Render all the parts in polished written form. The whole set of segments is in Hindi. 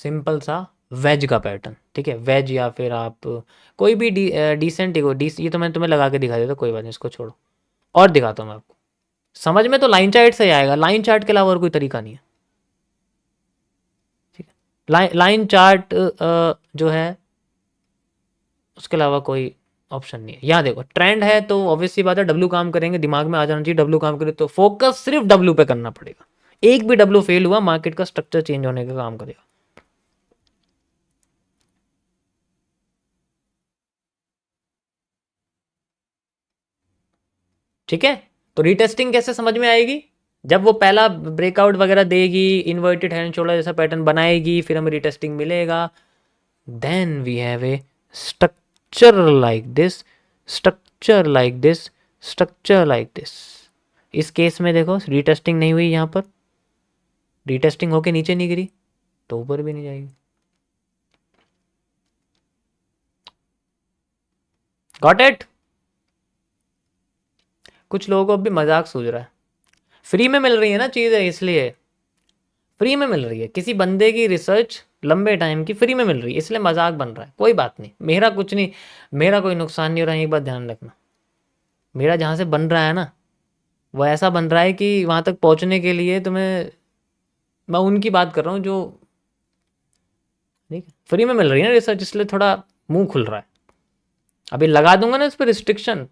सिंपल सा वेज का पैटर्न, ठीक है, वेज या फिर आप कोई भी डिसेंट ये तो मैं तुम्हें लगा के दिखा देता, कोई बात नहीं, इसको छोड़ो और दिखाता हूँ मैं आपको। समझ में तो लाइन चार्ट से ही आएगा, लाइन चार्ट के अलावा और कोई तरीका नहीं है, ठीक है। लाइन चार्ट जो है उसके अलावा कोई ऑप्शन नहीं है। यहाँ देखो ट्रेंड है तो ऑब्वियसली बात है डब्ल्यू काम करेंगे, दिमाग में आ जाना चाहिए डब्ल्यू काम करे, तो फोकस सिर्फ डब्ल्यू पे करना पड़ेगा। एक भी डब्ल्यू फेल हुआ मार्केट का स्ट्रक्चर चेंज होने का काम करेगा। ठीक है, तो रीटेस्टिंग कैसे समझ में आएगी, जब वो पहला ब्रेकआउट वगैरह देगी, इन्वर्टेड हैंड शोल्डर जैसा पैटर्न बनाएगी, फिर हमें रीटेस्टिंग मिलेगा, then we have a structure like this, structure like this, structure like this. इस केस में देखो रीटेस्टिंग नहीं हुई, यहाँ पर रीटेस्टिंग होके नीचे नहीं गिरी तो ऊपर भी नहीं जाएगी। Got it. कुछ लोगों को अभी मजाक सूझ रहा है, फ्री में मिल रही है ना चीज़ें, इसलिए फ्री में मिल रही है, किसी बंदे की रिसर्च लंबे टाइम की फ्री में मिल रही है, इसलिए मजाक बन रहा है। कोई बात नहीं, मेरा कुछ नहीं, मेरा कोई नुकसान नहीं हो रहा है, एक बात ध्यान रखना, मेरा जहाँ से बन रहा है ना वो ऐसा बन रहा है कि वहाँ तक पहुँचने के लिए तुम्हें, मैं उनकी बात कर रहा हूँ जो, ठीक है, फ्री में मिल रही है ना रिसर्च, इसलिए थोड़ा मुंह खुल रहा है। अभी लगा दूंगा ना इस पर रिस्ट्रिक्शन,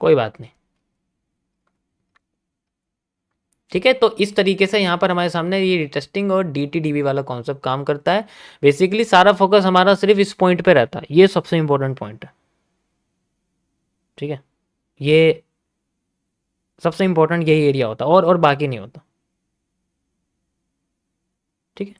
कोई बात नहीं, ठीक है। तो इस तरीके से यहाँ पर हमारे सामने ये रिटेस्टिंग और DTDB वाला कॉन्सेप्ट काम करता है। बेसिकली सारा फोकस हमारा सिर्फ इस पॉइंट पे रहता है, ये सबसे इंपॉर्टेंट पॉइंट है, ठीक है, ये सबसे इंपॉर्टेंट यही एरिया होता है, और बाकी नहीं होता, ठीक है।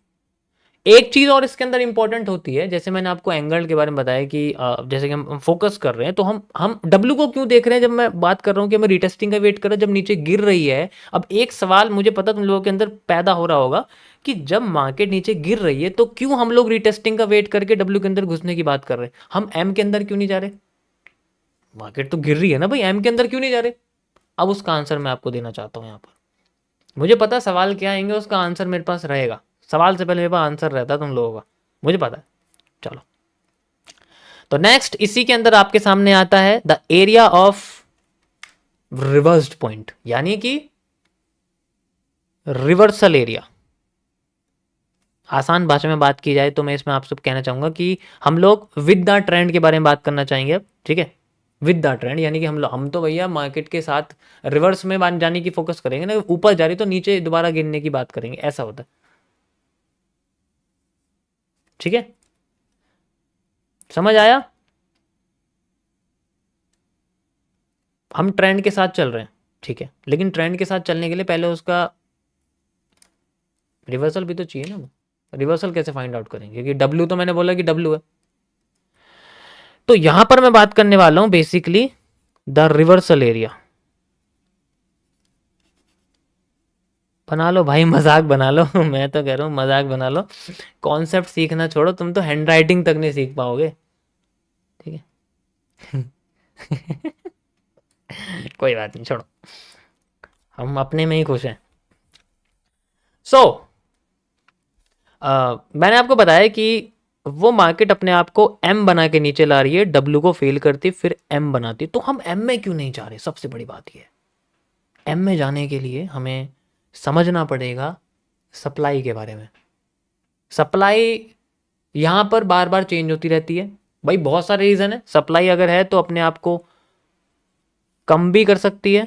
एक चीज़ और इसके अंदर इंपॉर्टेंट होती है, जैसे मैंने आपको एंगल के बारे में बताया कि जैसे कि हम फोकस कर रहे हैं, तो हम डब्ल्यू को क्यों देख रहे हैं, जब मैं बात कर रहा हूँ कि हमें रिटेस्टिंग का वेट कर रहा है, जब नीचे गिर रही है। अब एक सवाल मुझे पता तुम लोगों के अंदर पैदा हो रहा होगा कि जब मार्केट नीचे गिर रही है तो क्यों हम लोग रिटेस्टिंग का वेट करके डब्ल्यू के अंदर घुसने की बात कर रहे हैं, हम एम के अंदर क्यों नहीं जा रहे, मार्केट तो गिर रही है ना भाई, एम के अंदर क्यों नहीं जा रहे। अब उसका आंसर मैं आपको देना चाहता हूँ यहाँ पर, मुझे पता सवाल क्या आएंगे उसका आंसर मेरे पास रहेगा, सवाल से पहले मेरे पास आंसर रहता है तुम लोगों का, मुझे पता है। चलो, तो नेक्स्ट इसी के अंदर आपके सामने आता है the area of reversed point, यानी कि रिवर्सल एरिया। आसान भाषा में बात की जाए तो मैं इसमें आपसे कहना चाहूंगा कि हम लोग विद द ट्रेंड के बारे में बात करना चाहेंगे अब, ठीक है, विद द ट्रेंड, यानी कि हम तो भैया मार्केट के साथ रिवर्स में जाने की फोकस करेंगे ना, ऊपर जा रही तो नीचे दोबारा गिरने की बात करेंगे, ऐसा होता है, ठीक है, समझ आया। हम ट्रेंड के साथ चल रहे हैं, ठीक है, लेकिन ट्रेंड के साथ चलने के लिए पहले उसका रिवर्सल भी तो चाहिए ना, रिवर्सल कैसे फाइंड आउट करेंगे, क्योंकि डब्ल्यू तो मैंने बोला कि डब्ल्यू है। तो यहां पर मैं बात करने वाला हूं बेसिकली द रिवर्सल एरिया। बना लो भाई, मजाक बना लो मैं तो कह रहा हूँ मजाक बना लो, कॉन्सेप्ट सीखना छोड़ो, तुम तो हैंड राइटिंग तक नहीं सीख पाओगे, ठीक है कोई बात नहीं, छोड़ो, हम अपने में ही खुश हैं। सो मैंने आपको बताया कि वो मार्केट अपने आप को एम बना के नीचे ला रही है, डब्ल्यू को फेल करती फिर एम बनाती, तो हम एम में क्यों नहीं जा रहे, सबसे बड़ी बात ये है, एम में जाने के लिए हमें समझना पड़ेगा सप्लाई के बारे में। सप्लाई यहाँ पर बार बार चेंज होती रहती है भाई, बहुत सारे रीज़न है, सप्लाई अगर है तो अपने आप को कम भी कर सकती है,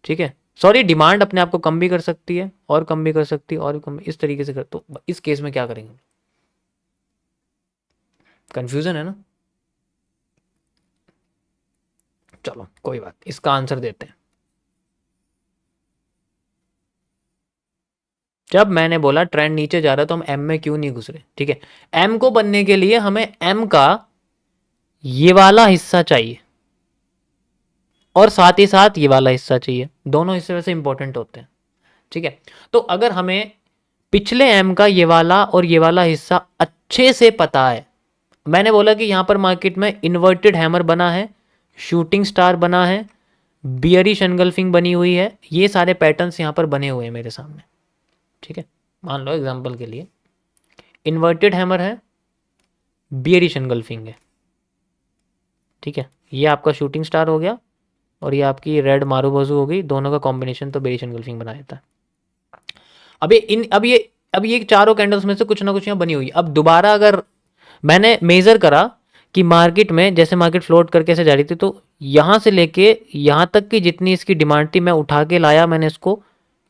ठीक है, सॉरी डिमांड अपने आप को कम भी कर सकती है और कम भी कर सकती है और कम, इस तरीके से कर, तो इस केस में क्या करेंगे, कंफ्यूजन है ना। चलो कोई बात, इसका आंसर देते हैं। जब मैंने बोला ट्रेंड नीचे जा रहा है तो हम एम में क्यों नहीं घुस रहे, ठीक है, एम को बनने के लिए हमें एम का ये वाला हिस्सा चाहिए और साथ ही साथ ये वाला हिस्सा चाहिए, दोनों हिस्से वैसे इंपॉर्टेंट होते हैं, ठीक है। तो अगर हमें पिछले एम का ये वाला और ये वाला हिस्सा अच्छे से पता है, मैंने बोला कि यहां पर मार्केट में इन्वर्टेड हैमर बना है, शूटिंग स्टार बना है, बियरिश एनगल्फिंग बनी हुई है, ये सारे पैटर्न्स यहां पर बने हुए हैं मेरे सामने, ठीक है, मान लो एग्जांपल के लिए इन्वर्टेड हैमर है, बियरिश एनगल्फिंग है, ठीक है, ये आपका शूटिंग स्टार हो गया और ये आपकी रेड मारूबोजू हो गई, दोनों का कॉम्बिनेशन तो बेरिश एनगल्फिंग बना देता है। अब ये चारों कैंडल्स में से कुछ ना कुछ यहाँ बनी हुई है। अब दोबारा अगर मैंने मेजर करा कि मार्केट में जैसे मार्केट फ्लोट करके ऐसे जा रही थी, तो यहाँ से लेके यहाँ तक की जितनी इसकी डिमांड थी मैं उठा के लाया, मैंने इसको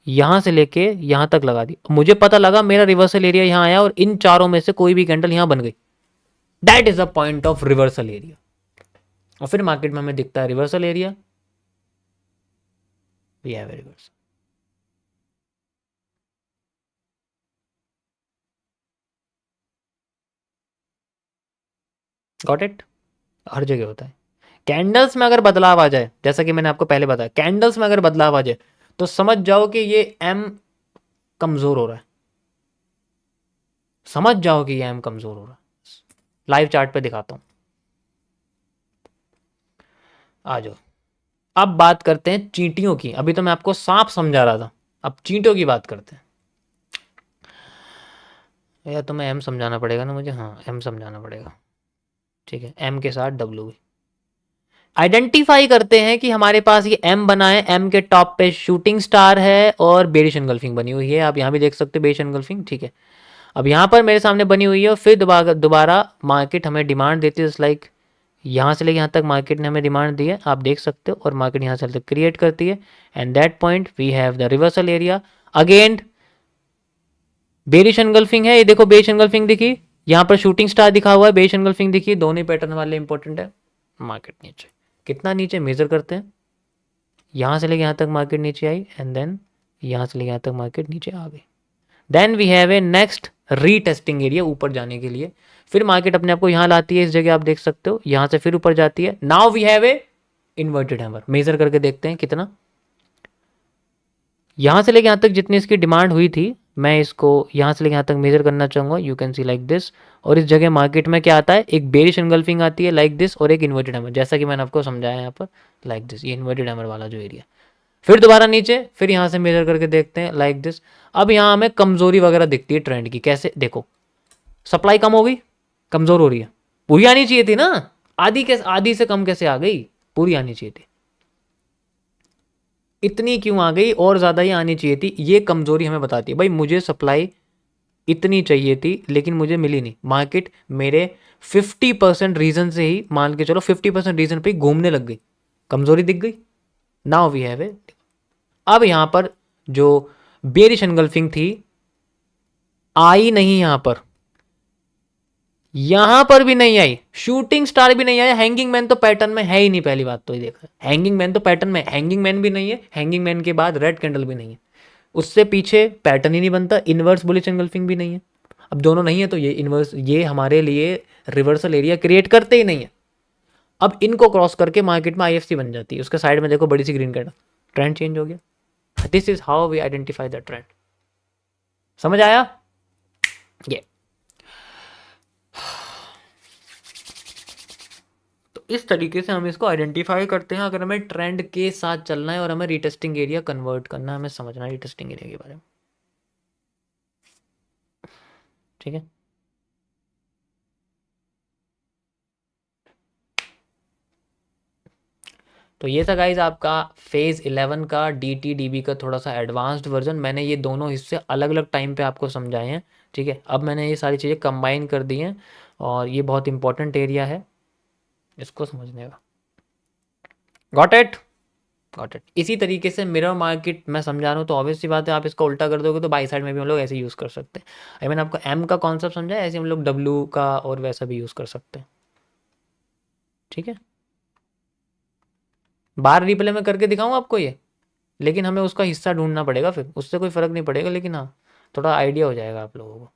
यहाँ से लेके यहाँ तक लगा दी, मुझे पता लगा मेरा रिवर्सल एरिया यहाँ आया और इन चारों में से कोई भी कैंडल यहाँ बन गई। That is the point of reversal area. और फिर मार्केट में हमें दिखता है reversal area, we have reversal. Got it? हर जगह होता है। कैंडल्स में अगर बदलाव आ जाए, जैसा कि मैंने आपको पहले बताया, कैंडल्स में अगर बदलाव आ जाए तो समझ जाओ कि ये एम कमजोर हो रहा है, समझ जाओ कि ये एम कमजोर हो रहा है। लाइव चार्ट पे दिखाता हूं, आ जाओ। अब बात करते हैं चींटियों की। अभी तो मैं आपको सांप समझा रहा था, अब चींटियों की बात करते हैं। या तो मैं एम समझाना पड़ेगा ना मुझे, हाँ एम समझाना पड़ेगा, ठीक है, एम के साथ डब्ल्यू भी आइडेंटिफाई करते हैं कि हमारे पास ये एम बना है, एम के टॉप पे शूटिंग स्टार है और बेरिश एनगल्फिंग बनी हुई है, आप यहाँ भी देख सकते हो बेरिश एनगल्फिंग, ठीक है। अब यहाँ पर मेरे सामने बनी हुई है और फिर दोबारा मार्केट हमें डिमांड देती है, लाइक यहाँ से लेके यहाँ तक मार्केट ने हमें डिमांड दी है, आप देख सकते हो, और मार्केट यहाँ से तक क्रिएट करती है and that point we have the reversal area. Again bearish engulfing है, ये देखो बेरिश एनगल्फिंग दिखी, यहाँ पर शूटिंग स्टार दिखा हुआ है, बेरिश एनगल्फिंग दिखी, दोनों पैटर्न वाले इंपॉर्टेंट है। मार्केट नीचे, कितना नीचे मेजर करते हैं, यहाँ से लेके यहाँ तक मार्केट नीचे आई एंड देन यहाँ से लेके यहाँ तक मार्केट नीचे आ गई। Then we have a next retesting area ऊपर जाने के लिए, फिर मार्केट अपने आप को यहाँ लाती है, इस जगह आप देख सकते हो, यहाँ से फिर ऊपर जाती है। Now we have a inverted hammer, measure करके देखते हैं कितना, यहाँ से लेके यहाँ तक जितनी इसकी डिमांड हुई थी, मैं इसको यहाँ से लेके यहाँ तक मेजर करना चाहूँगा, you can see like this. और इस जगह मार्केट में क्या आता है, एक बेरिश एनगल्फिंग आती है लाइक दिस और एक इन्वर्टेड हैमर, जैसा कि मैंने आपको समझाया यहाँ पर लाइक दिस, ये इन्वर्टेड हैमर वाला जो एरिया। फिर दोबारा नीचे, फिर यहाँ से मेजर करके देखते हैं लाइक दिस। अब यहाँ हमें कमजोरी वगैरह दिखती है ट्रेंड की, कैसे देखो, सप्लाई कम हो गई, कमजोर हो रही है, पूरी आनी चाहिए थी ना, आधी से कम कैसे आ गई, पूरी आनी चाहिए थी, इतनी क्यों आ गई, और ज्यादा ही आनी चाहिए थी, ये कमजोरी हमें बताती है। भाई मुझे सप्लाई इतनी चाहिए थी लेकिन मुझे मिली नहीं, मार्केट मेरे 50% रीजन से ही, मान के चलो 50% रीजन पे ही घूमने लग गई, कमजोरी दिख गई। नाउ वी हैव ए, अब यहां पर जो बेरिश एनगल्फिंग थी आई नहीं, यहां पर भी नहीं आई, शूटिंग स्टार भी नहीं आया, हैंगिंग मैन तो पैटर्न में है ही नहीं, पहली बात तो ये देखा, हैंगिंग मैन तो पैटर्न में, हैंगिंग मैन भी नहीं है, हैंगिंग मैन के बाद रेड कैंडल भी नहीं है, उससे पीछे पैटर्न ही नहीं बनता, इनवर्स बुलिश एनगल्फिंग भी नहीं है। अब दोनों नहीं है तो ये इनवर्स, ये हमारे लिए रिवर्सल एरिया क्रिएट करते ही नहीं है। अब इनको क्रॉस करके मार्केट में आईएफसी बन जाती है, उसके साइड में देखो बड़ी सी ग्रीन कैंडल, ट्रेंड चेंज हो गया। This is how we identify the trend. समझ आया ये? तो इस तरीके से हम इसको आइडेंटिफाई करते हैं, अगर हमें ट्रेंड के साथ चलना है और हमें रीटेस्टिंग एरिया कन्वर्ट करना है, हमें समझना है रीटेस्टिंग एरिया के बारे में, ठीक है। तो ये था गाइज आपका फेज 11 का DTDB का थोड़ा सा एडवांस्ड वर्जन। मैंने ये दोनों हिस्से अलग अलग टाइम पे आपको समझाए हैं, ठीक है। अब मैंने ये सारी चीज़ें कंबाइन कर दी हैं और ये बहुत इंपॉर्टेंट एरिया है इसको समझने का। Got it? Got it. इसी तरीके से मिरर मार्केट मैं समझा रहा हूँ, तो ऑब्वियस सी बात है आप इसका उल्टा कर दोगे तो बाई साइड में भी हम लोग ऐसे यूज़ कर सकते हैं। आई मैंने आपको एम का कॉन्सेप्ट समझा है, ऐसे हम लोग डब्ल्यू का और वैसा भी यूज़ कर सकते हैं, ठीक है। बार रिप्ले में करके दिखाऊँ आपको ये, लेकिन हमें उसका हिस्सा ढूंढना पड़ेगा, फिर उससे कोई फ़र्क नहीं पड़ेगा, लेकिन हाँ थोड़ा आइडिया हो जाएगा आप लोगों को।